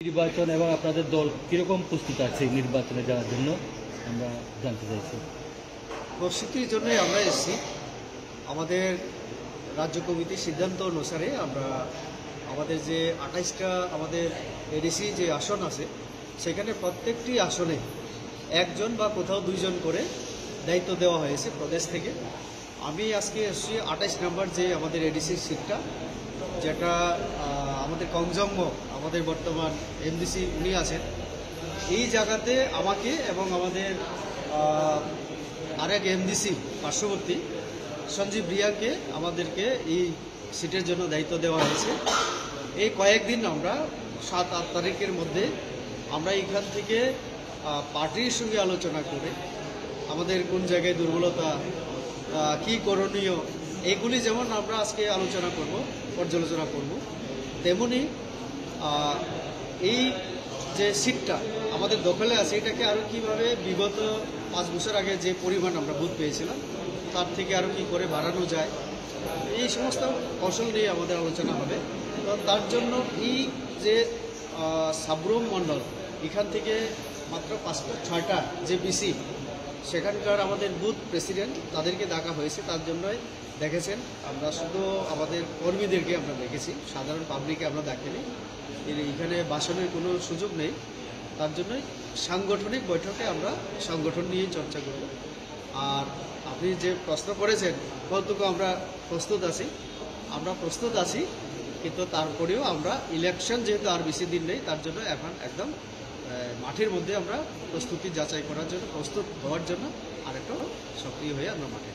নির্বাচন এবং আপনাদের দল কিরকম প্রস্তুত আছে নির্বাচনে যাওয়ার জন্য আমরা জানতে চাইছি। প্রস্তুতির জন্যই আমরা এসেছি। আমাদের রাজ্য কমিটির সিদ্ধান্ত অনুসারে আমরা আমাদের যে 28টা আমাদের এডিসি যে আসন আছে সেখানে প্রত্যেকটি আসনে একজন বা কোথাও দুইজন করে দায়িত্ব দেওয়া হয়েছে প্রদেশ থেকে। আমি আজকে এসেছি 28 নম্বর যে আমাদের এডিসির সিটটা, যেটা আমাদের কংজম্ম আমাদের বর্তমান এমডিসি উনি আছেন। এই জায়গাতে আমাকে এবং আমাদের আরেক এমডিসি পার্শ্ববর্তী সঞ্জীব রিয়াকে আমাদেরকে এই সিটের জন্য দায়িত্ব দেওয়া হয়েছে। এই কয়েকদিন আমরা 7-8 তারিখের মধ্যে আমরা এখান থেকে পার্টির সঙ্গে আলোচনা করে আমাদের কোন জায়গায় দুর্বলতা, কি করণীয়, এগুলি যেমন আমরা আজকে আলোচনা করব, পর্যালোচনা করব, তেমনি এই যে সিটটা আমাদের দখলে আছে এটাকে আরও কীভাবে বিগত 5 বছর আগে যে পরিমাণ আমরা বুথ পেয়েছিলাম তার থেকে আরও কী করে বাড়ানো যায়, এই সমস্ত কৌশল নিয়ে আমাদের আলোচনা হবে। তো তার জন্য এই যে সাবরুম মণ্ডল এখান থেকে মাত্র 5-6টা যে বিসি সেখানকার আমাদের বুথ প্রেসিডেন্ট তাদেরকে ডাকা হয়েছে। তার জন্যই দেখেছেন আমরা শুধু আমাদের কর্মীদেরকে আমরা দেখেছি, সাধারণ পাবলিককে আমরা দেখিনি। এখানে ভাষণের কোনো সুযোগ নেই। তার জন্যই সাংগঠনিক বৈঠকে আমরা সংগঠন নিয়ে চর্চা করব। আর আপনি যে প্রশ্ন করেছেন কতটুকু আমরা প্রস্তুত আছি, কিন্তু তারপরেও আমরা ইলেকশন যেহেতু আর বেশি দিন নেই, তার জন্য এখন একদম মাঠের মধ্যে আমরা প্রস্তুতি যাচাই করার জন্য, প্রস্তুত হওয়ার জন্য আরেকটু সক্রিয় হয়ে আমরা মাঠে